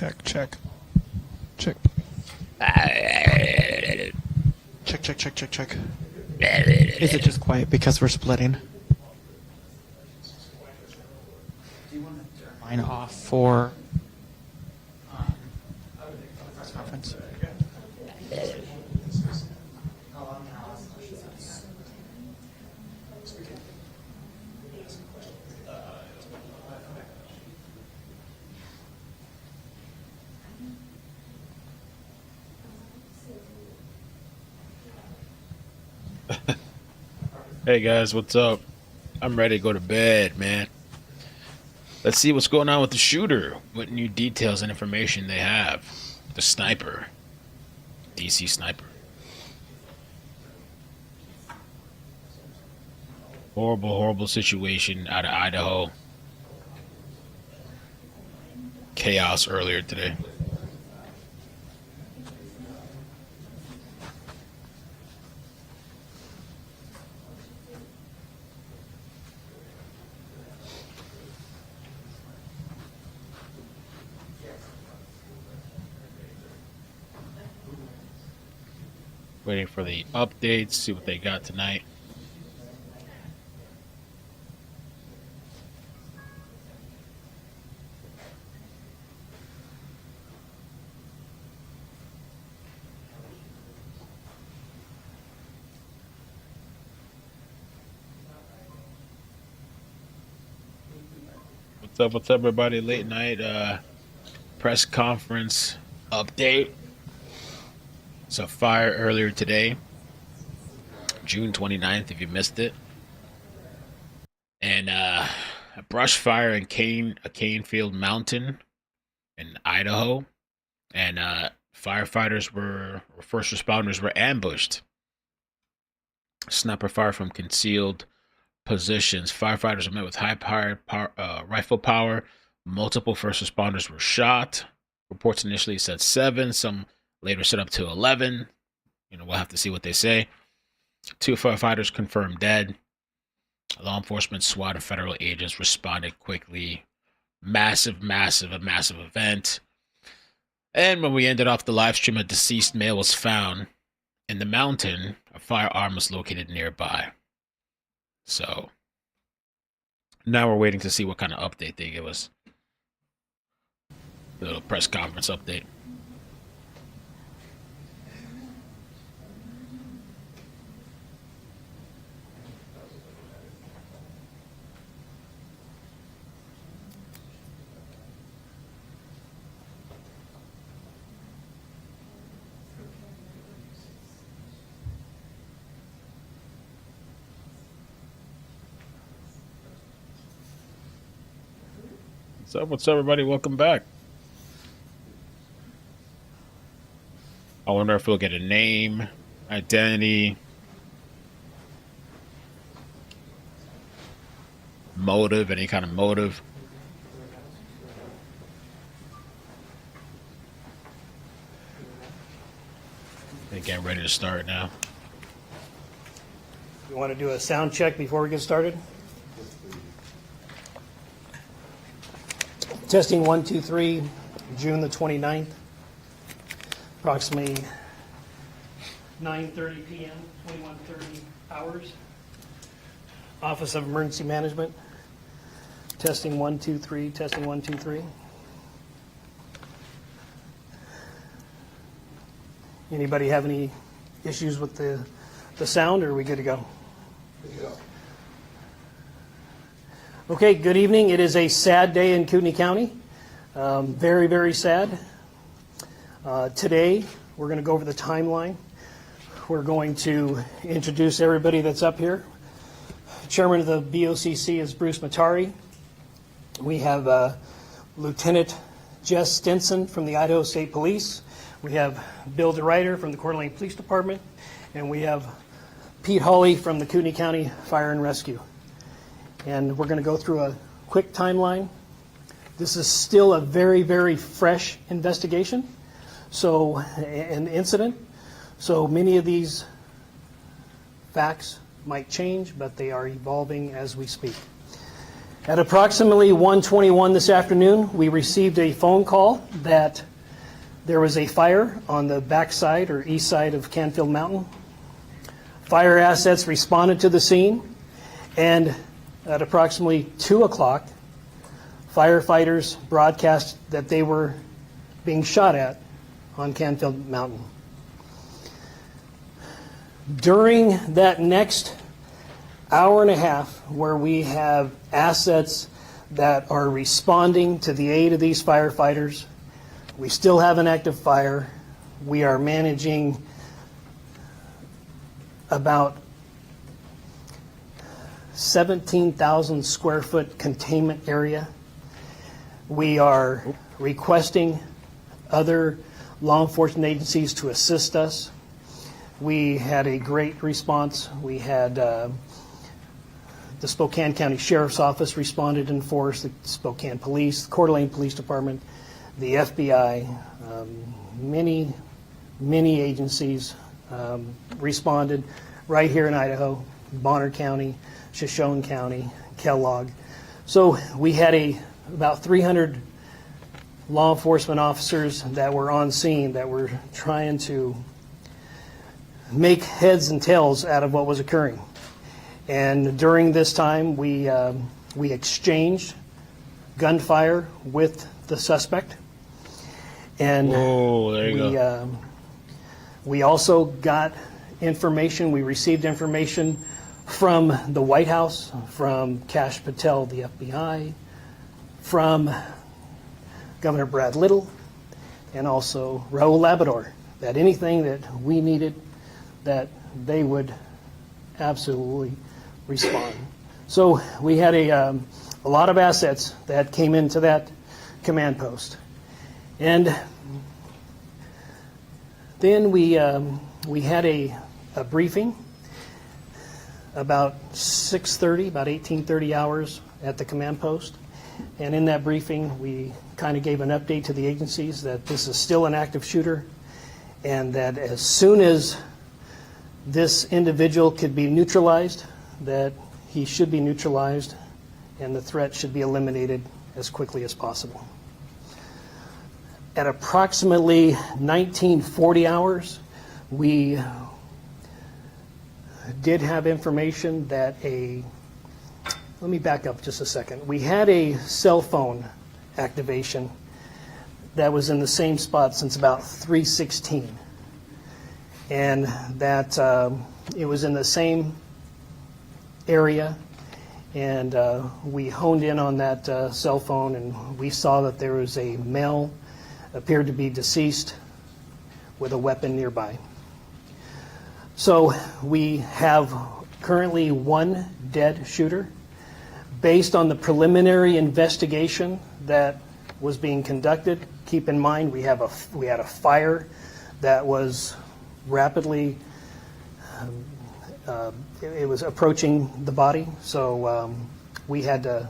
Check, check. Check. Check, check, check, check, check. Is it just quiet because we're splitting? Do you want to turn mine off for press conference? Hey guys, what's up? I'm ready to go to bed, man. Let's see what's going on with the shooter. What new details and information they have. The sniper. DC sniper. Horrible, horrible situation out of Idaho. Chaos earlier today. Waiting for the updates, see what they got tonight. What's up, everybody? Late night press conference update. It's a fire earlier today, June 29th, if you missed it. And a brush fire in Canfield Mountain in Idaho. And firefighters or first responders were ambushed. Sniper fire from concealed positions. Firefighters were met with high-powered rifle power. Multiple first responders were shot. Reports initially said 7. Some later set up to 11. We'll have to see what they say. 2 firefighters confirmed dead. Law enforcement, SWAT, and federal agents responded quickly. Massive event. And when we ended off the live stream, a deceased male was found in the mountain. A firearm was located nearby. So now we're waiting to see what kind of update they give us. A little press conference update. What's up, everybody? Welcome back. I wonder if we'll get a name, identity, motive, any kind of motive. They're getting ready to start now. You want to do a sound check before we get started? Testing 1, 2, 3, June the 29th, approximately 9:30 p.m., 21:30 hours. Office of Emergency Management. Testing 1, 2, 3, testing 1, 2, 3. Anybody have any issues with the sound, or are we good to go? Good to go. Okay, good evening. It is a sad day in Kootenai County. Very, very sad. Today, we're going to go over the timeline. We're going to introduce everybody that's up here. Chairman of the BOCC is Bruce Matari. We have Lieutenant Jess Stinson from the Idaho State Police. We have Bill DeRuyter from the Coeur d'Alene Police Department. And we have Pete Hawley from the Kootenai County Fire and Rescue. And we're going to go through a quick timeline. This is still a very, very fresh investigation, an incident. So many of these facts might change, but they are evolving as we speak. At approximately 1:21 this afternoon, we received a phone call that there was a fire on the backside or east side of Canfield Mountain. Fire assets responded to the scene, and at approximately 2 o'clock, firefighters broadcast that they were being shot at on Canfield Mountain. During that next hour and a half, where we have assets that are responding to the aid of these firefighters, we still have an active fire. We are managing about 17,000 square foot containment area. We are requesting other law enforcement agencies to assist us. We had a great response. We had the Spokane County Sheriff's Office responded in force, the Spokane Police, the Coeur d'Alene Police Department, the FBI, many agencies responded right here in Idaho, Bonner County, Shoshone County, Kellogg. So we had about 300 law enforcement officers that were on scene that were trying to make heads and tails out of what was occurring. And during this time, we exchanged gunfire with the suspect. And whoa, there you go. We also got information, we received information from the White House, from Kash Patel, the FBI, from Governor Brad Little, and also Raul Labrador, that anything that we needed, that they would absolutely respond. So we had a lot of assets that came into that command post. And then we had a briefing about 6:30, about 18:30 hours at the command post. And in that briefing, we kind of gave an update to the agencies that this is still an active shooter, and that as soon as this individual could be neutralized, that he should be neutralized and the threat should be eliminated as quickly as possible. At approximately 1940 hours, we did have information that let me back up just a second. We had a cell phone activation that was in the same spot since about 3:16. And that it was in the same area, and we honed in on that cell phone, and we saw that there was a male, appeared to be deceased, with a weapon nearby. So we have currently one dead shooter. Based on the preliminary investigation that was being conducted, keep in mind we had a fire that was rapidly, it was approaching the body, so we had to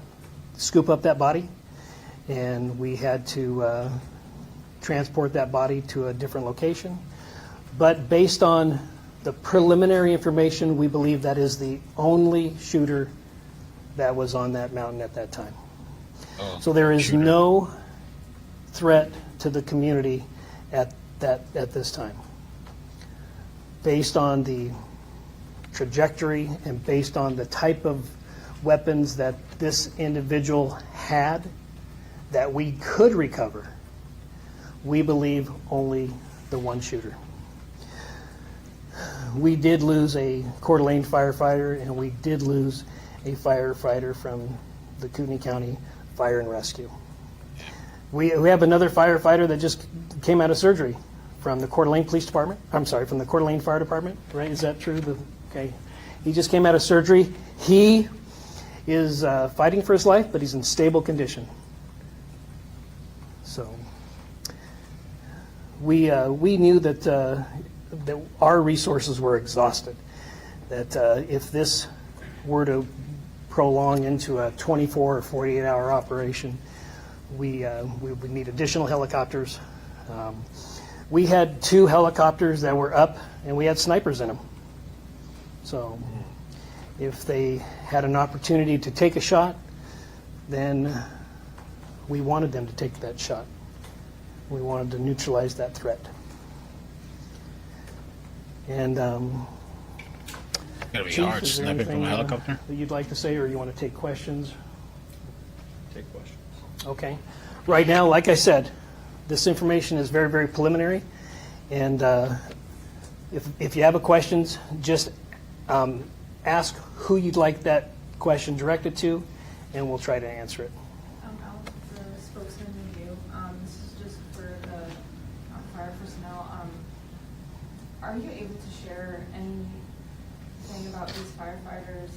scoop up that body, and we had to transport that body to a different location. But based on the preliminary information, we believe that is the only shooter that was on that mountain at that time. Oh, so there is shooter. no threat to the community at this time. Based on the trajectory and based on the type of weapons that this individual had that we could recover, we believe only the one shooter. We did lose a Coeur d'Alene firefighter, and we did lose a firefighter from the Kootenai County Fire and Rescue. We have another firefighter that just came out of surgery from the Coeur d'Alene Police Department. I'm sorry, from the Coeur d'Alene Fire Department, right? Is that true? Okay. He just came out of surgery. He is fighting for his life, but he's in stable condition. So we knew that our resources were exhausted, that if this were to prolong into a 24 or 48-hour operation, we would need additional helicopters. We had 2 helicopters that were up, and we had snipers in them. So if they had an opportunity to take a shot, then we wanted them to take that shot. We wanted to neutralize that threat. And Gotta be Chief, hard is there sniping from anything, a helicopter. that you'd like to say, or you want to take questions? Take questions. Okay. Right now, like I said, this information is very, very preliminary. And if you have a questions, just ask who you'd like that question directed to, and we'll try to answer it. Alex, the spokesman review. This is just for the fire personnel. Are you able to share anything about these firefighters?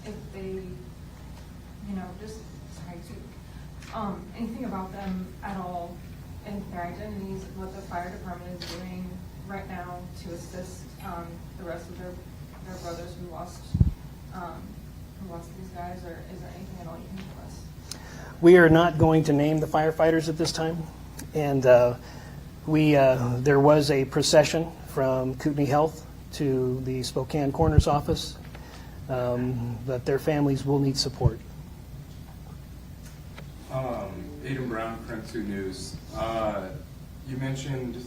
If they, just anything about them at all, and their identities, what the fire department is doing right now to assist the rest of their brothers who lost these guys, or is there anything at all you can tell us? We are not going to name the firefighters at this time. And there was a procession from Kootenai Health to the Spokane Coroner's Office, but their families will need support. Aiden Brown, Print 2 News. You mentioned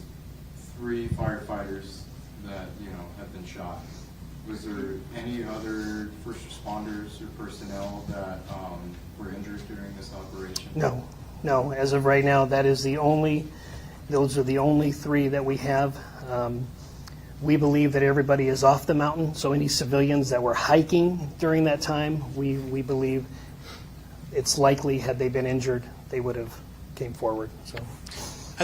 3 firefighters that have been shot. Was there any other first responders or personnel that were injured during this operation? No. As of right now, those are the only 3 that we have. We believe that everybody is off the mountain, so any civilians that were hiking during that time, we believe it's likely, had they been injured, they would have came forward. So.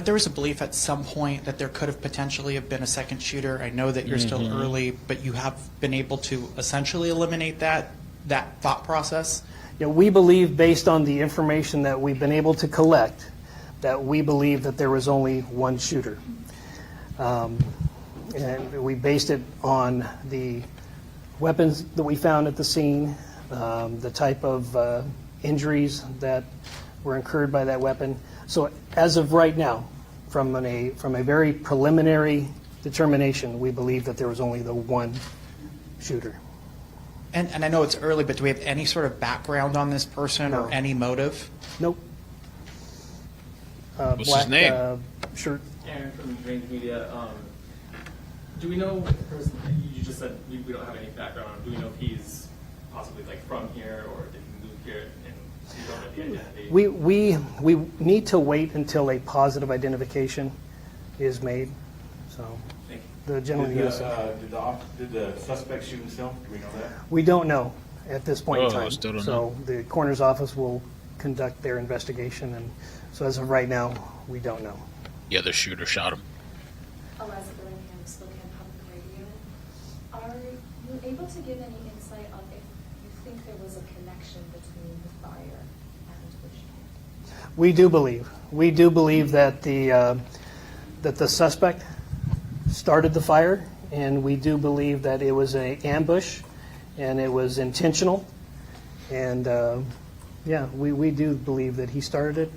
There was a belief at some point that there could have potentially have been a second shooter. I know that you're still early, but you have been able to essentially eliminate that thought process. Yeah, we believe, based on the information that we've been able to collect, that we believe that there was only one shooter. And we based it on the weapons that we found at the scene, the type of injuries that were incurred by that weapon. So as of right now, from a very preliminary determination, we believe that there was only the one shooter. And I know it's early, but do we have any sort of background on this person No. or any motive? Nope. What's Black his name? Shirt. Aaron from Range Media. Do we know if the person, you just said we don't have any background on, do we know if he's possibly from here, or did he move here and you don't know the identity? We need to wait until a positive identification is made. So Thank you. the gentleman who Did the suspect shoot himself? Do we know that? we don't know at this point in time. Still don't So know. the coroner's office will conduct their investigation, and so as of right now, we don't know. The other shooter shot him. Eliza Billingham, Spokane Public Radio. Are you able to give any insight on if you think there was a connection between the fire and the shooting? We do believe that the suspect started the fire, and we do believe that it was an ambush, and it was intentional. And we do believe that he started it,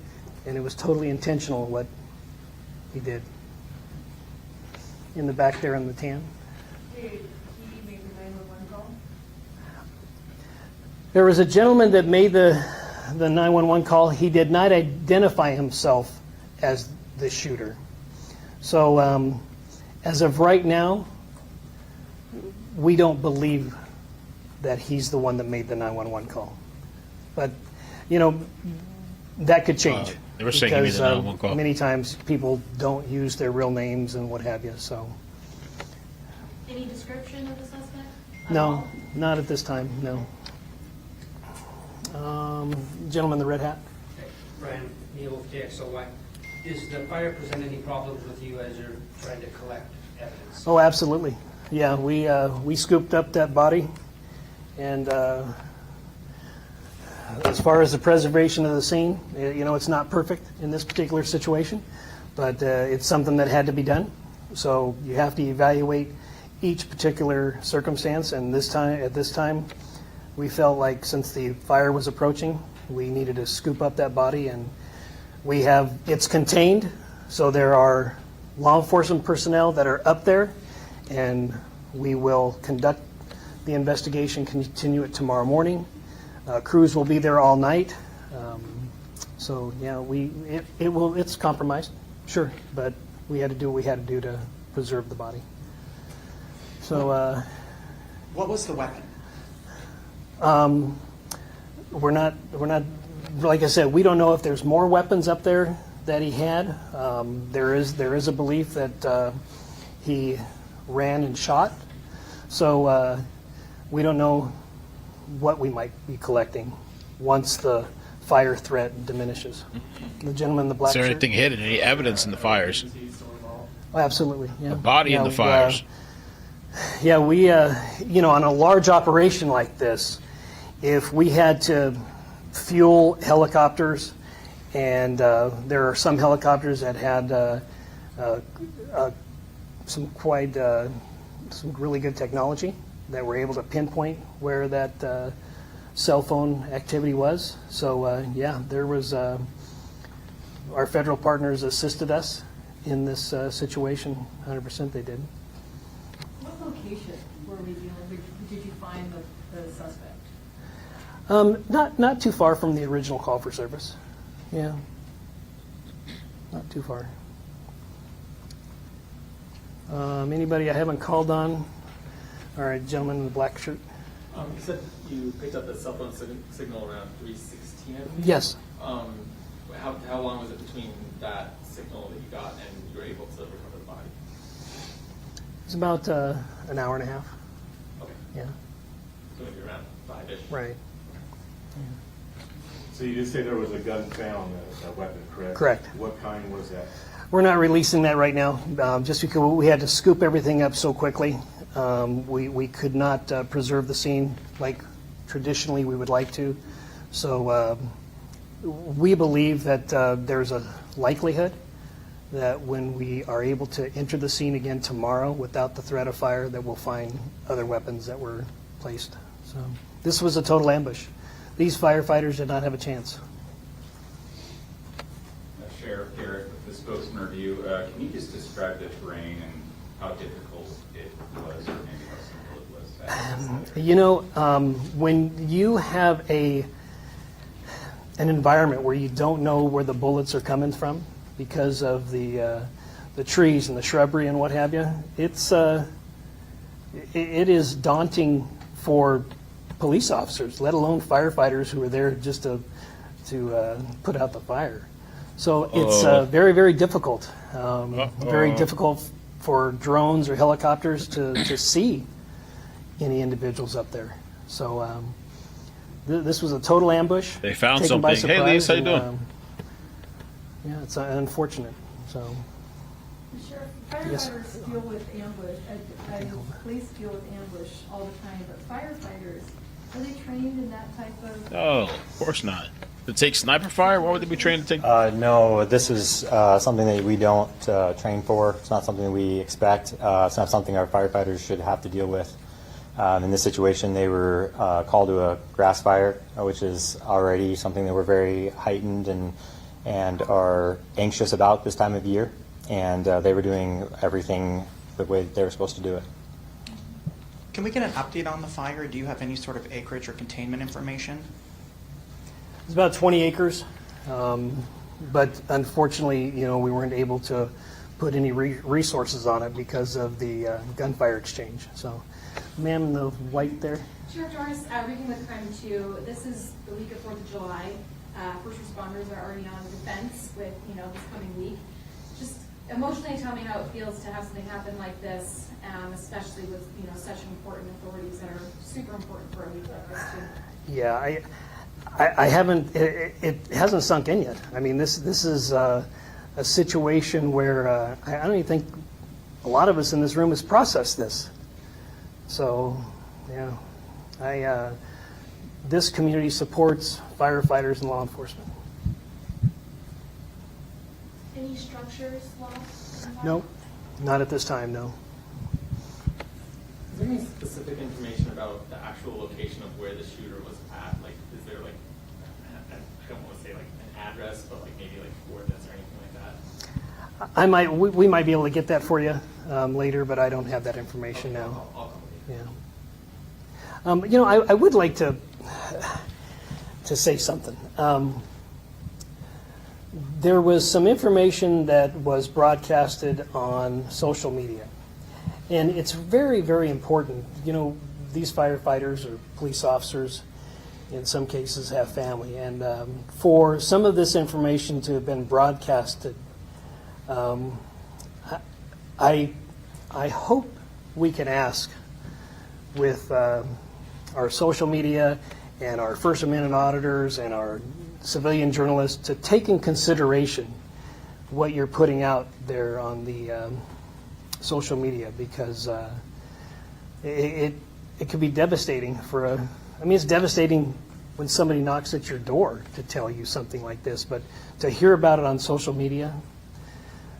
and it was totally intentional what he did. In the back there in the tan. Did he make the 911 call? There was a gentleman that made the 911 call. He did not identify himself as the shooter. So as of right now, we don't believe that he's the one that made the 911 call. But, that could change. They were saying he made the 911 call. Many times people don't use their real names and what have you, so. Any description of the suspect? No, not at this time, no. Gentleman in the red hat. Brian Neal with KXLY. Does the fire present any problems with you as you're trying to collect evidence? Oh, absolutely. Yeah, we scooped up that body, and as far as the preservation of the scene, it's not perfect in this particular situation, but it's something that had to be done. So you have to evaluate each particular circumstance, and at this time, we felt like since the fire was approaching, we needed to scoop up that body, and it's contained, so there are law enforcement personnel that are up there, and we will conduct the investigation, continue it tomorrow morning. Crews will be there all night, So yeah, it's compromised, sure, but we had to do what we had to do to preserve the body. So What was the weapon? we're not, like I said, we don't know if there's more weapons up there that he had. There is a belief that he ran and shot. So we don't know what we might be collecting once the fire threat diminishes. The gentleman in the black Is there shirt. anything hidden? Any evidence in the fires? Is he still involved? Oh, absolutely, yeah. A body in the fires. Yeah, we, on a large operation like this, if we had to fuel helicopters, and there are some helicopters that had some really good technology that were able to pinpoint where that cell phone activity was. So yeah, there was our federal partners assisted us in this situation. 100% they did. What location were we dealing with? Did you find the suspect? Not too far from the original call for service. Yeah, not too far. Anybody I haven't called on? All right, gentleman in the black shirt. You said you picked up the cell phone signal around 3:16, I believe? Yes. How long was it between that signal that you got and you were able to recover the body? It's about an hour and a half. Okay. Yeah, So maybe around 5-ish? right. So you did say there was a gun found, a weapon, correct? Correct. What kind was that? We're not releasing that right now, just because we had to scoop everything up so quickly. We could not preserve the scene like traditionally we would like to. So we believe that there's a likelihood that when we are able to enter the scene again tomorrow without the threat of fire, that we'll find other weapons that were placed. So this was a total ambush. These firefighters did not have a chance. Sheriff Garrett, with the spokesman review, can you just describe the terrain and how difficult it was, or maybe how simple it was? When you have an environment where you don't know where the bullets are coming from because of the trees and the shrubbery and what have you, it is daunting for police officers, let alone firefighters who are there just to put out the fire. So it's very, very difficult. Very difficult for drones or helicopters to see any individuals up there. So this was a total ambush. They found taken by something. Hey, Lise, how you surprise, doing? Yeah, it's unfortunate. So Sheriff, Yes. firefighters deal with ambush, police deal with ambush all the time, but firefighters, are they trained in that type of? Oh, of course not. To take sniper fire? Why would they be trained to take? No, this is something that we don't train for. It's not something we expect. It's not something our firefighters should have to deal with. In this situation, they were called to a grass fire, which is already something that we're very heightened and are anxious about this time of year. And they were doing everything the way they were supposed to do it. Can we get an update on the fire? Do you have any sort of acreage or containment information? it's about 20 acres, but unfortunately, we weren't able to put any resources on it because of the gunfire exchange. So, ma'am in the white there. Sheriff Norris, Reading with Crime 2. This is the week of 4th of July. First responders are already on defense with, this coming week. Just emotionally tell me how it feels to have something happen like this, especially with, such important authorities that are super important for a week like this too. Yeah, I haven't, it hasn't sunk in yet. I mean, this is a situation where I don't even think a lot of us in this room has processed this. So, yeah, this community supports firefighters and law enforcement. Any structures lost? Nope, not at this time, no. Is there any specific information about the actual location of where the shooter was at? Like, is there I don't want to say an address, but maybe coordinates or anything like that? We might be able to get that for you later, but I don't have that information now. I'll come with you. Yeah. I would like to say something. There was some information that was broadcasted on social media, and it's very, very important. You know, these firefighters or police officers, in some cases, have family, and for some of this information to have been broadcasted, I hope we can ask with our social media and our First Amendment auditors and our civilian journalists to take in consideration what you're putting out there on the social media, because it could be devastating I mean, it's devastating when somebody knocks at your door to tell you something like this, but to hear about it on social media,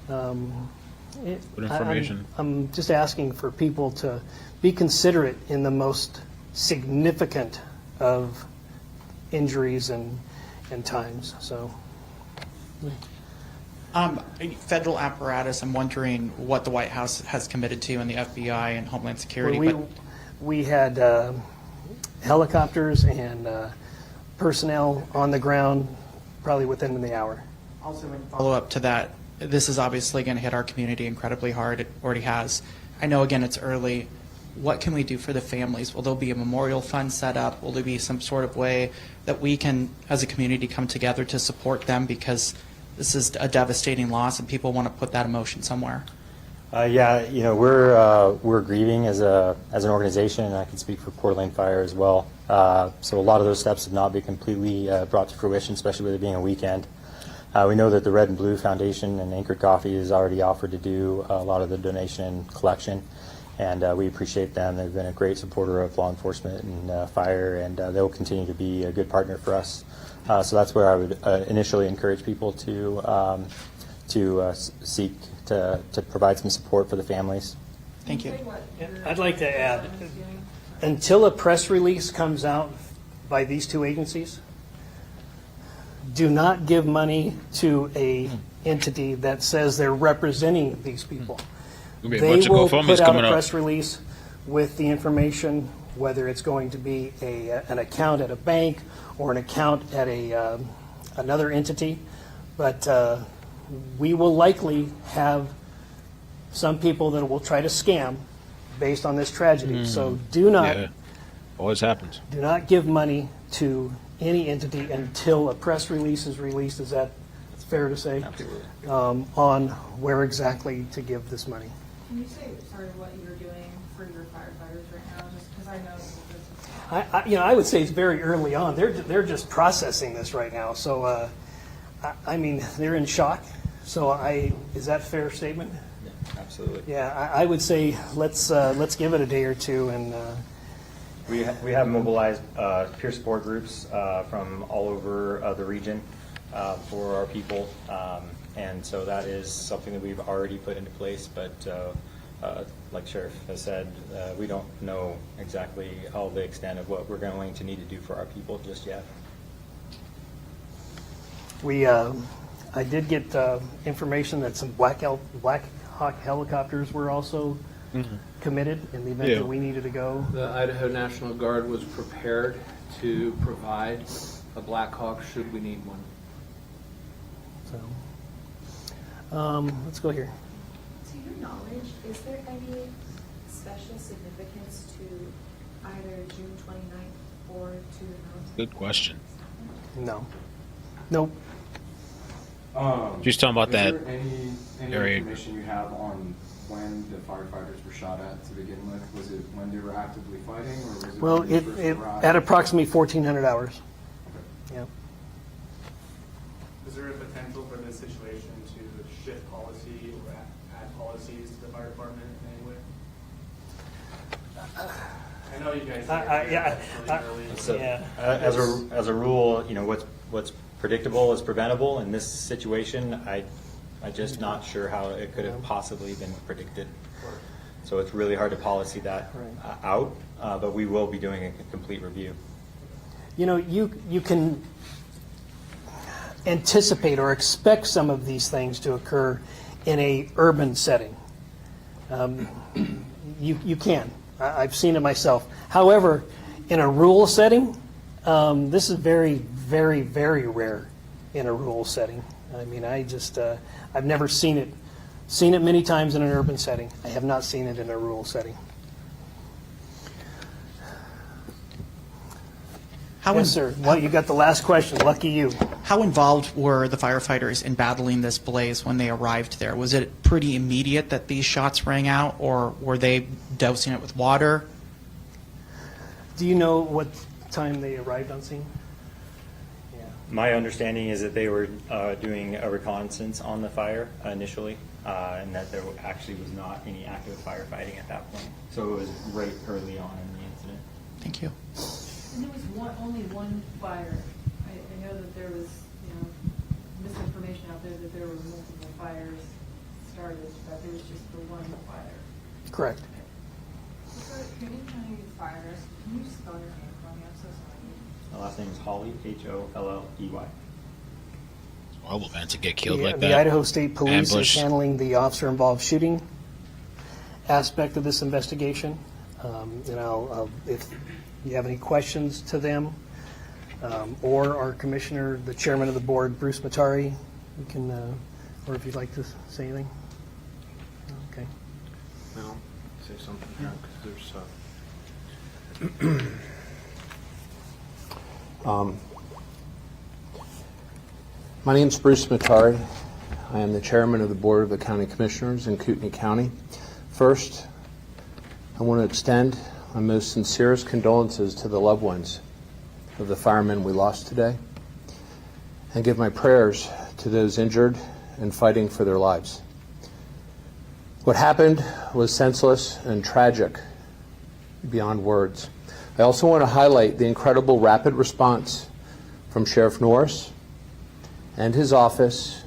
Good information. I'm just asking for people to be considerate in the most significant of injuries and times. So, Federal apparatus, I'm wondering what the White House has committed to, and the FBI and Homeland Security. we had helicopters and personnel on the ground probably within the hour. Also, in follow up to that, this is obviously going to hit our community incredibly hard. It already has. I know, again, it's early. What can we do for the families? Will there be a memorial fund set up? Will there be some sort of way that we can, as a community, come together to support them? Because this is a devastating loss, and people want to put that emotion somewhere. Yeah, you know, we're grieving as an organization, and I can speak for Coeur d'Alene Fire as well. So a lot of those steps have not been completely brought to fruition, especially with it being a weekend. We know that the Red and Blue Foundation and Anchored Coffee has already offered to do a lot of the donation and collection, and we appreciate them. They've been a great supporter of law enforcement and fire, and they'll continue to be a good partner for us. So that's where I would initially encourage people to seek to provide some support for the families. Thank you. I'd like to add, until a press release comes out by these two agencies, do not give money to a entity that says they're representing these people. There'll be a They bunch of will GoFundMes put out coming a up. press release with the information, whether it's going to be an account at a bank or an account at another entity, but we will likely have some people that will try to scam based on this tragedy. So do not Yeah, always happens. do not give money to any entity until a press release is released. Is that fair to say? Absolutely. On where exactly to give this money. Can you say, sorry, what you're doing for your firefighters right now, just because I know this is... I would say it's very early on. They're just processing this right now. So, I mean, they're in shock. So, is that a fair statement? Yeah, absolutely. Yeah, I would say let's give it a day or two, and We have mobilized peer support groups from all over the region for our people, and so that is something that we've already put into place, but like Sheriff has said, we don't know exactly all the extent of what we're going to need to do for our people just yet. I did get information that some Black Hawk helicopters were also committed in the event Yeah. that we needed to go. The Idaho National Guard was prepared to provide a Black Hawk should we need one. So, let's go here. To your knowledge, is there any special significance to either June 29th or to the mountain? Good question. No. Nope. Just talking about is that there any area. information you have on when the firefighters were shot at to begin with? Was it when they were actively fighting, or was it Well, when they first arrived? at approximately 1,400 hours. Okay. Yeah. Is there a potential for this situation to shift policy or add policies to the fire department in any way? I know you guys are really early. So, Yeah. as a rule, you know, what's predictable is preventable. In this situation, I'm just not sure how it could have possibly been predicted. So it's really hard to policy that out, but we will be doing a complete review. You know, you can anticipate or expect some of these things to occur in a urban setting. You can. I've seen it myself. However, in a rural setting, This is very, very, very rare in a rural setting. I mean, I've never seen it. Seen it many times in an urban setting. I have not seen it in a rural setting. Yes, sir. Well, you got the last question. Lucky you. How involved were the firefighters in battling this blaze when they arrived there? Was it pretty immediate that these shots rang out, or were they dousing it with water? Do you know what time they arrived on scene? My understanding is that they were doing a reconnaissance on the fire initially, and that there actually was not any active firefighting at that point. So it was right early on in the incident. Thank you. And there was only one fire. I know that there was, misinformation out there that there were multiple fires started, but there was just the one fire. Correct. So, your name County Firefighters, can you spell your name for me? I'm so sorry. My last name is Holley, Holley. Horrible, man, to get killed like that. The Idaho State Police Ambush. is handling the officer-involved shooting aspect of this investigation. If you have any questions to them, or our commissioner, the chairman of the board, Bruce Matari, we can, or if you'd like to say anything. Okay. No, say something here, because there's... My name's Bruce Matari. I am the chairman of the Board of the County Commissioners in Kootenai County. First, I want to extend my most sincerest condolences to the loved ones of the firemen we lost today, and give my prayers to those injured and fighting for their lives. What happened was senseless and tragic beyond words. I also want to highlight the incredible rapid response from Sheriff Norris and his office,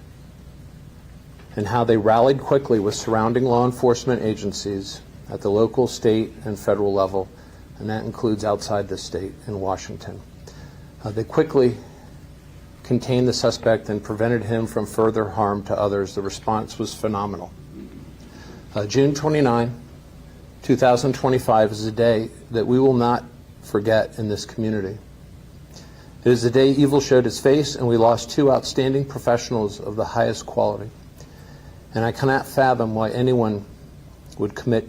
and how they rallied quickly with surrounding law enforcement agencies at the local, state, and federal level, and that includes outside the state in Washington. They quickly contained the suspect and prevented him from further harm to others. The response was phenomenal. June 29, 2025 is a day that we will not forget in this community. It is the day evil showed its face, and we lost two outstanding professionals of the highest quality. And I cannot fathom why anyone would commit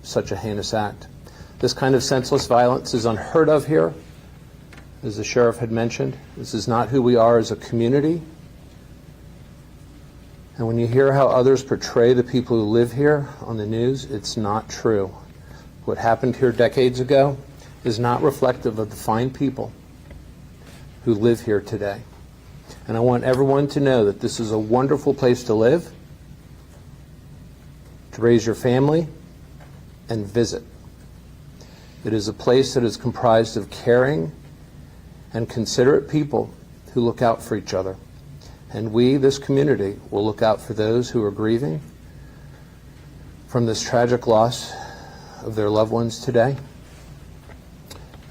such a heinous act. This kind of senseless violence is unheard of here, as the sheriff had mentioned. This is not who we are as a community. And when you hear how others portray the people who live here on the news, it's not true. What happened here decades ago is not reflective of the fine people who live here today. And I want everyone to know that this is a wonderful place to live, to raise your family, and visit. It is a place that is comprised of caring and considerate people who look out for each other. And we, this community, will look out for those who are grieving from this tragic loss of their loved ones today.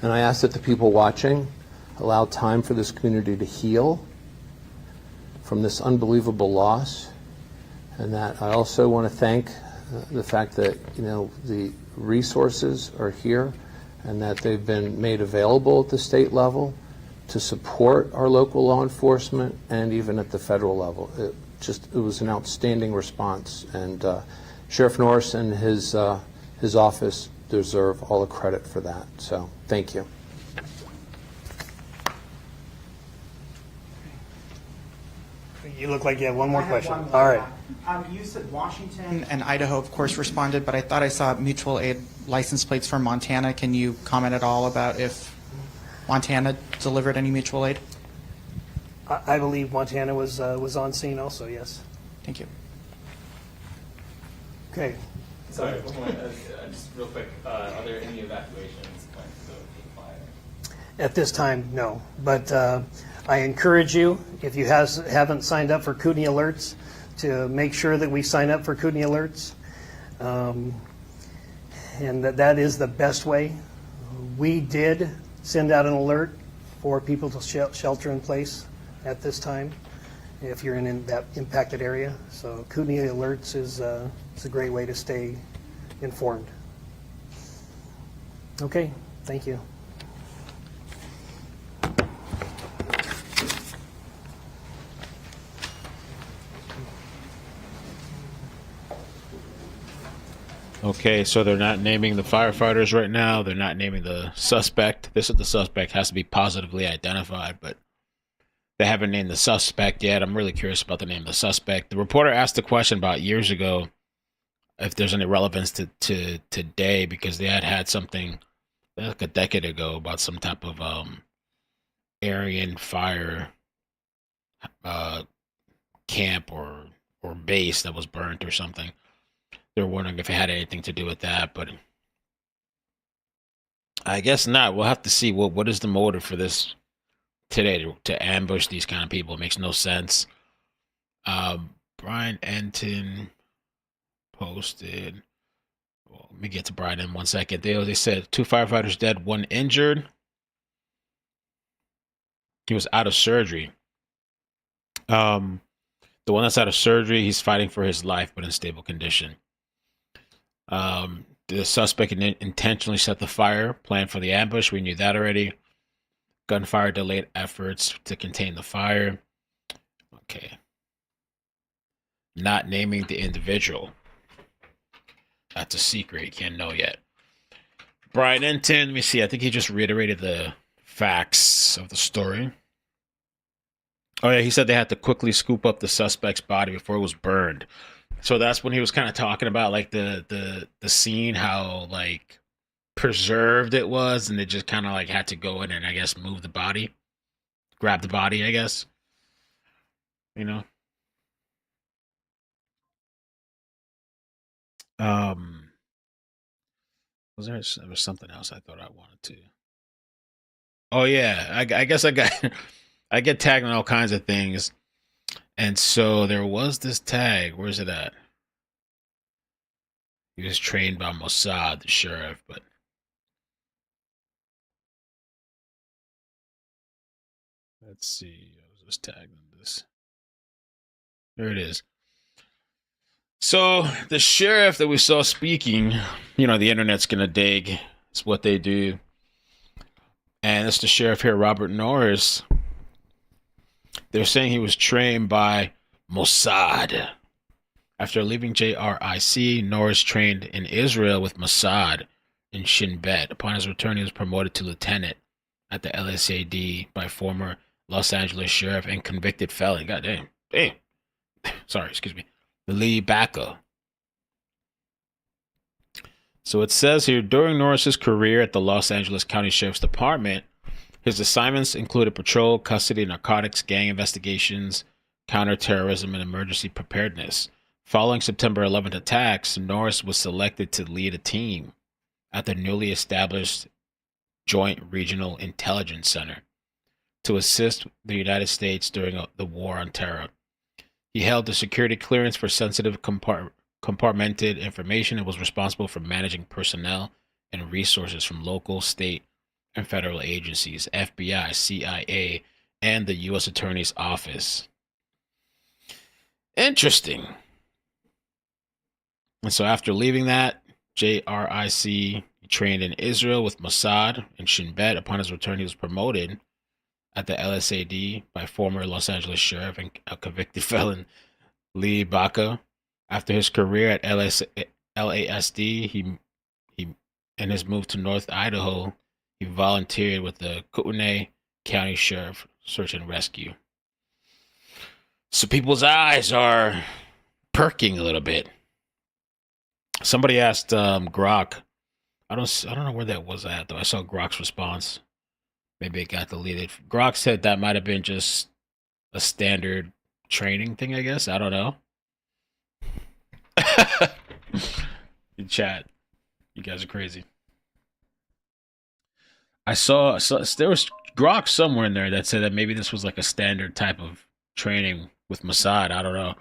And I ask that the people watching allow time for this community to heal from this unbelievable loss. And that I also want to thank the fact that, the resources are here and that they've been made available at the state level to support our local law enforcement and even at the federal level. It was an outstanding response, and Sheriff Norris and his office deserve all the credit for that. So thank you. You look like you have one more I have question. one more. All right. You said Washington and Idaho, of course, responded, but I thought I saw mutual aid license plates from Montana. Can you comment at all about if Montana delivered any mutual aid? I believe Montana was on scene also, yes. Thank you. Okay. Sorry, one more, just real quick, are there any evacuations planned to go to the fire? At this time, no. But I encourage you, if you haven't signed up for Kootenai Alerts, to make sure that we sign up for Kootenai Alerts. And that is the best way. We did send out an alert for people to shelter in place at this time if you're in that impacted area. So Kootenai Alerts is a great way to stay informed. Okay, thank you. Okay, so they're not naming the firefighters right now. They're not naming the suspect. This is the suspect, has to be positively identified, but they haven't named the suspect yet. I'm really curious about the name of the suspect. The reporter asked a question about years ago if there's any relevance to today, because they had something like a decade ago about some type of Aryan fire camp or base that was burnt or something. They're wondering if it had anything to do with that, but I guess not. We'll have to see what is the motive for this today to ambush these kind of people. It makes no sense. Brian Enton posted. Well, let me get to Brian in 1 second. They said 2 firefighters dead, 1 injured. He was out of surgery. The one that's out of surgery, he's fighting for his life, but in stable condition. The suspect intentionally set the fire, planned for the ambush. We knew that already. Gunfire delayed efforts to contain the fire. Okay. Not naming the individual. That's a secret. You can't know yet. Brian Enton, let me see. I think he just reiterated the facts of the story. Oh, yeah, he said they had to quickly scoop up the suspect's body before it was burned. So that's when he was kind of talking about like the scene, how like preserved it was, and they just kind of like had to go in and I guess move the body, grab the body, I guess. You know. There was something else I thought I wanted to. Oh yeah, I guess I got I get tagged on all kinds of things, and so there was this tag. Where's it at? He was trained by Mossad, the sheriff, but let's see. I was just tagged on this. There it is. So the sheriff that we saw speaking, you know, the internet's gonna dig. It's what they do. And it's the sheriff here, Robert Norris. They're saying he was trained by Mossad. After leaving JRIC, Norris trained in Israel with Mossad in Shin Bet. Upon his return, he was promoted to lieutenant at the LSAD by former Los Angeles sheriff and convicted felon. God damn. Damn. Sorry, excuse me. Lee Baca. So it says here, during Norris's career at the Los Angeles County Sheriff's Department, his assignments included patrol, custody, narcotics, gang investigations, counterterrorism, and emergency preparedness. Following September 11th attacks, Norris was selected to lead a team at the newly established Joint Regional Intelligence Center to assist the United States during the War on Terror. He held the security clearance for sensitive compartmented information and was responsible for managing personnel and resources from local, state, and federal agencies, FBI, CIA, and the U.S. Attorney's Office. Interesting. And so after leaving that, JRIC, he trained in Israel with Mossad and Shin Bet. Upon his return, he was promoted at the LSAD by former Los Angeles sheriff and a convicted felon Lee Baca. After his career at LASD, he and his move to North Idaho, he volunteered with the Coeur County Sheriff Search and Rescue. So people's eyes are perking a little bit. Somebody asked Grok. I don't know where that was at though. I saw Grok's response. Maybe it got deleted. Grok said that might have been just a standard training thing, I guess. I don't know. In chat, you guys are crazy. I saw there was Grok somewhere in there that said that maybe this was like a standard type of training with Mossad. I don't know.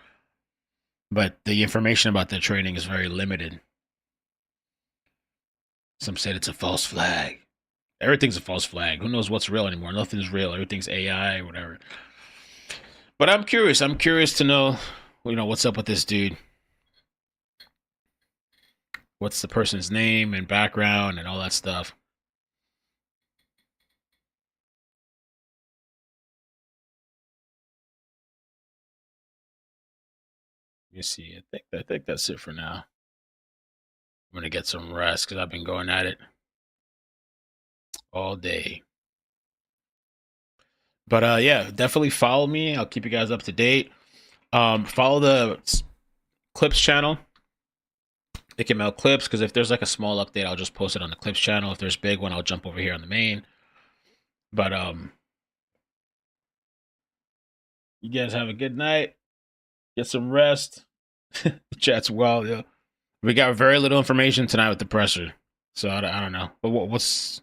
But the information about the training is very limited. Some said it's a false flag. Everything's a false flag. Who knows what's real anymore? Nothing's real. Everything's AI or whatever. But I'm curious. I'm curious to know, what's up with this dude. What's the person's name and background and all that stuff. Let me see. I think that's it for now. I'm gonna get some rest because I've been going at it all day. But yeah, definitely follow me. I'll keep you guys up to date. Follow the Clips channel, iCkEdMeL Clips, because if there's like a small update, I'll just post it on the Clips channel. If there's a big one, I'll jump over here on the main. But you guys have a good night. Get some rest. Chat's well, yeah. We got very little information tonight with the presser, so I don't know. But what's?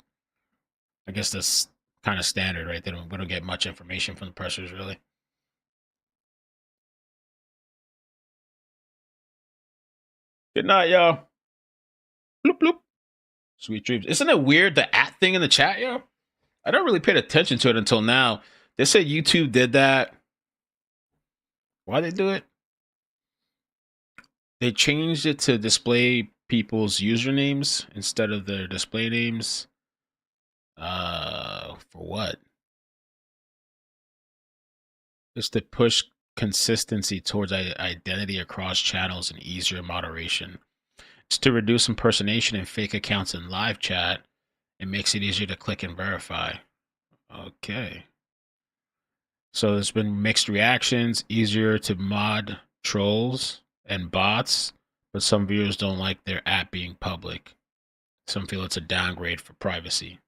I guess that's kind of standard, right? We don't get much information from the pressers, really. Good night, y'all. Bloop bloop. Sweet dreams. Isn't it weird the @ thing in the chat, yo? I don't really paid attention to it until now. They said YouTube did that. Why they do it? They changed it to display people's usernames instead of their display names. For what? Just to push consistency towards identity across channels and easier moderation. It's to reduce impersonation and fake accounts in live chat. It makes it easier to click and verify. Okay. So there's been mixed reactions, easier to mod trolls and bots, but some viewers don't like their app being public. Some feel it's a downgrade for privacy.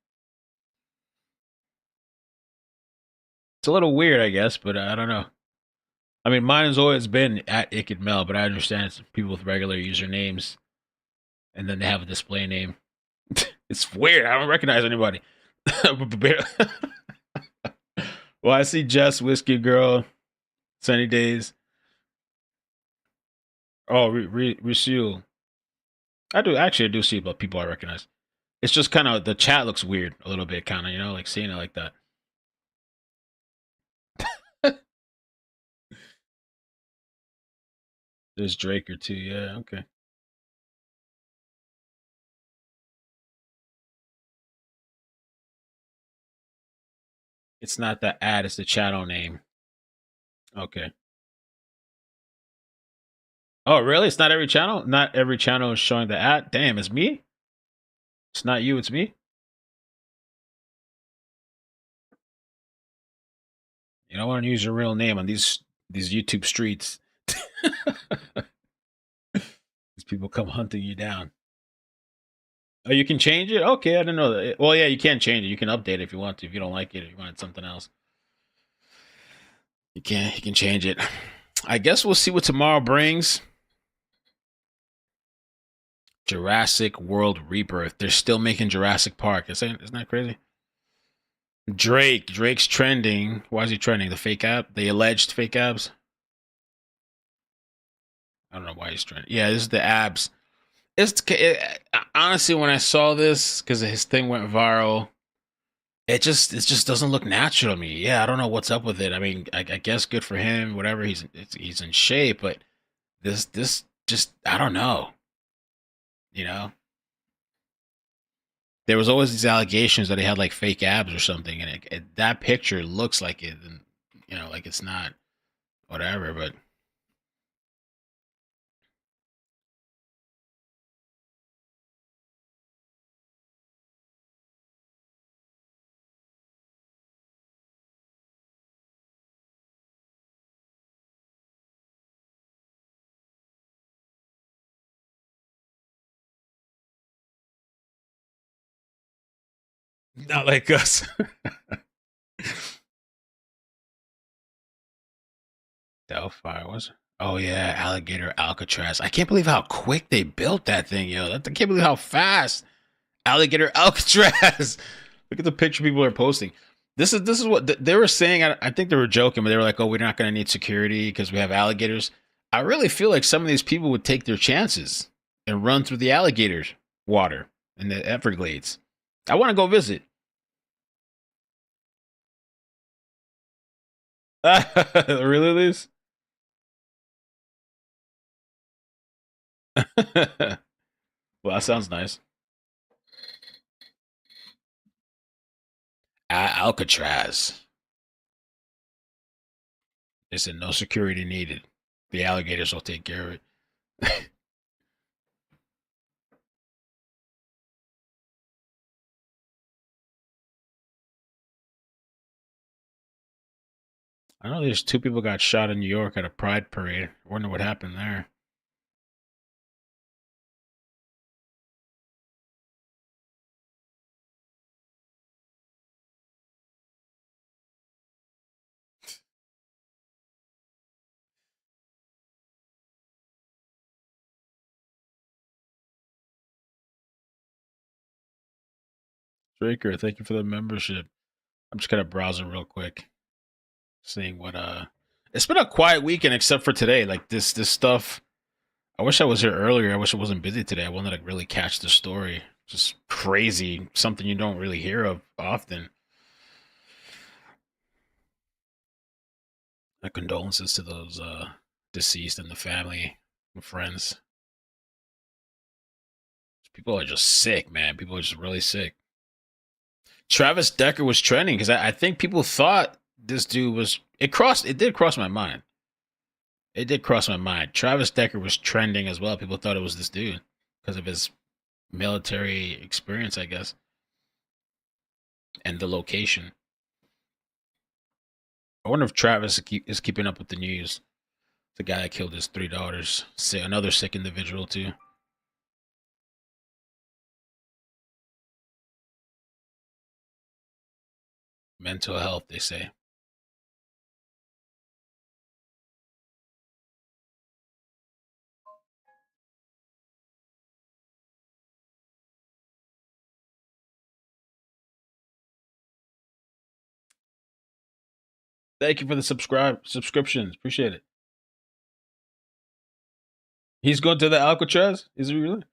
It's a little weird, I guess, but I don't know. I mean, mine has always been @iCkEdMeL, but I understand it's people with regular usernames, and then they have a display name. It's weird. I don't recognize anybody. Well, I see Jess, Whiskey Girl, Sunny Days. Oh, Resuel. I do see about people I recognize. It's just kind of, the chat looks weird a little bit, kind of, you know, like seeing it like that. There's Draker too, yeah, okay. It's not the ad, it's the channel name. Okay. Oh, really? It's not every channel? Not every channel is showing the ad? Damn, it's me? It's not you, it's me? You don't want to use your real name on these YouTube streets. These people come hunting you down. Oh, you can change it? Okay, I didn't know that. Well, yeah, you can change it. You can update it if you want to. If you don't like it, if you want something else, you can change it. I guess we'll see what tomorrow brings. Jurassic World Rebirth. They're still making Jurassic Park. Isn't that crazy? Drake's trending. Why is he trending? The fake app? The alleged fake abs? I don't know why he's trending. Yeah, this is the abs. Honestly, when I saw this, because his thing went viral, it just doesn't look natural to me. Yeah, I don't know what's up with it. I mean, I guess good for him. Whatever, he's in shape, but this just, I don't know. You know, there was always these allegations that he had like fake abs or something, and that picture looks like it, and you know, like it's not, whatever, but. Not like us. Delphi was. Oh yeah, alligator Alcatraz. I can't believe how quick they built that thing, yo. I can't believe how fast. Alligator Alcatraz. Look at the picture people are posting. This is what they were saying. I think they were joking, but they were like, "Oh, we're not going to need security because we have alligators." I really feel like some of these people would take their chances and run through the alligator water in the Everglades. I want to go visit. Really, Liz? Well, that sounds nice. Alcatraz. They said no security needed. The alligators will take care of it. I know there's 2 people got shot in New York at a pride parade. I wonder what happened there. Draker, thank you for the membership. I'm just kind of browsing real quick, seeing what it's been a quiet weekend except for today. Like this stuff. I wish I was here earlier. I wish I wasn't busy today. I wanted to really catch the story. Just crazy, something you don't really hear of often. My condolences to those deceased and the family and friends. People are just sick, man. People are just really sick. Travis Decker was trending because I think people thought this dude was. It did cross my mind. It did cross my mind. Travis Decker was trending as well. People thought it was this dude because of his military experience, I guess, and the location. I wonder if Travis is keeping up with the news. The guy that killed his 3 daughters. Another sick individual, too. Mental health, they say. Thank you for the subscriptions. Appreciate it. He's going to the Alcatraz? Is he really?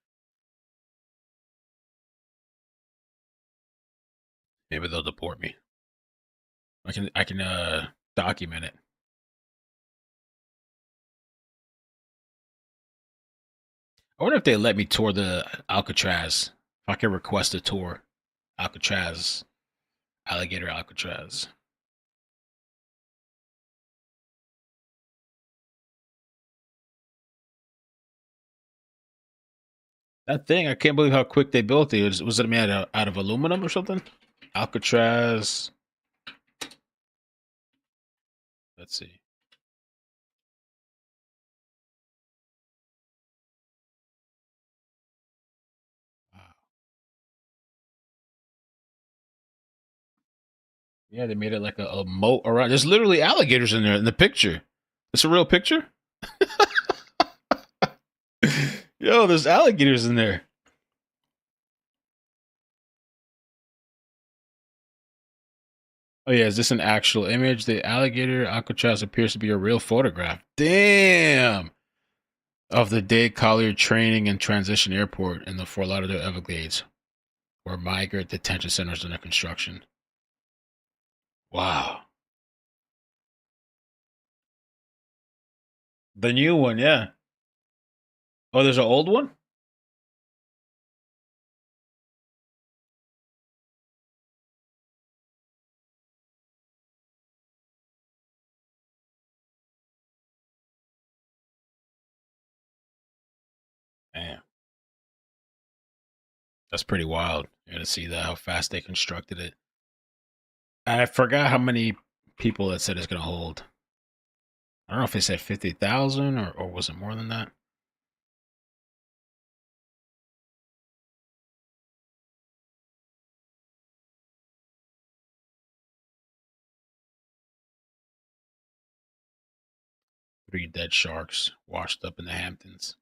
Maybe they'll deport me. I can document it. I wonder if they let me tour the Alcatraz. If I can request a tour. Alcatraz. Alligator Alcatraz. That thing, I can't believe how quick they built it. Was it made out of aluminum or something? Alcatraz. Let's see. Wow. Yeah, they made it like a moat around. There's literally alligators in there in the picture. It's a real picture? Yo, there's alligators in there. Oh yeah, is this an actual image? The alligator Alcatraz appears to be a real photograph. Damn! Of the Dade Collier Training and Transition Airport in the Fort Lauderdale Everglades, where migrant detention centers are under construction. Wow. The new one, yeah. Oh, there's an old one? Man. That's pretty wild. You're gonna see that how fast they constructed it. I forgot how many people it said it's gonna hold. I don't know if they said 50,000 or was it more than that? Three dead sharks washed up in the Hamptons.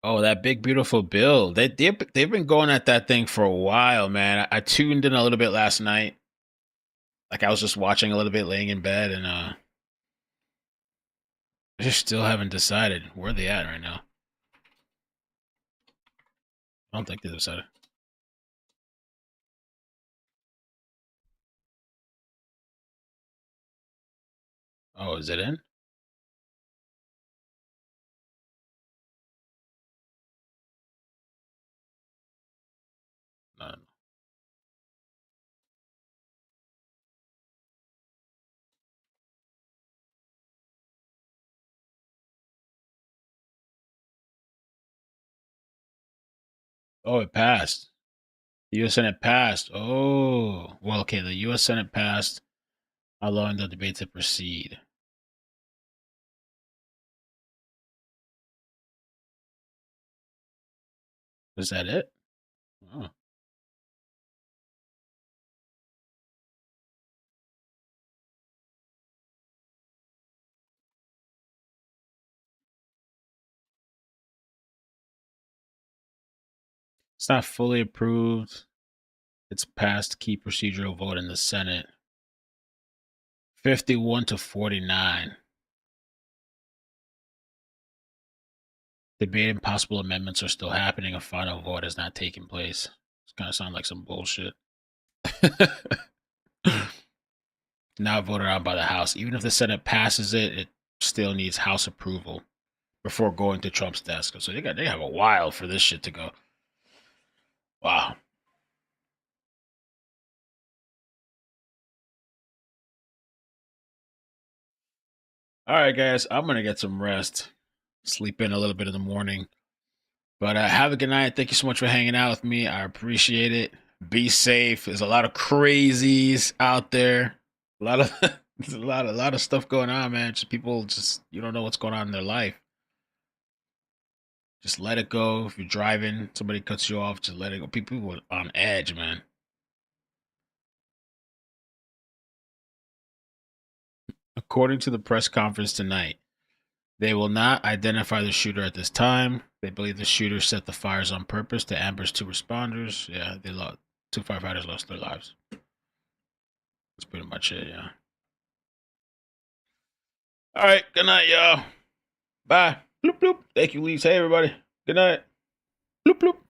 Oh, that big beautiful bill. They've been going at that thing for a while, man. I tuned in a little bit last night. Like I was just watching a little bit, laying in bed, and I just still haven't decided where they at right now. I don't think they decided. Oh, is it in? No. Oh, it passed. The U.S. Senate passed. Oh, well, okay. The U.S. Senate passed, allowing the debate to proceed. Is that it? Oh. It's not fully approved. It's passed key procedural vote in the Senate. 51 to 49. Debate and possible amendments are still happening. A final vote has not taken place. It's kind of sound like some bullshit. Now voted on by the House. Even if the Senate passes it, it still needs House approval before going to Trump's desk. So they have a while for this shit to go. Wow. All right, guys. I'm gonna get some rest. Sleep in a little bit in the morning. But have a good night. Thank you so much for hanging out with me. I appreciate it. Be safe. There's a lot of crazies out there. A lot of there's a lot of stuff going on, man. Just people you don't know what's going on in their life. Just let it go. If you're driving, somebody cuts you off, just let it go. People are on edge, man. According to the press conference tonight, they will not identify the shooter at this time. They believe the shooter set the fires on purpose to ambush 2 responders. Yeah, 2 firefighters lost their lives. That's pretty much it, yeah. All right, good night, y'all. Bye. Bloop, bloop. Thank you, Lise. Hey, everybody. Good night. Bloop, bloop.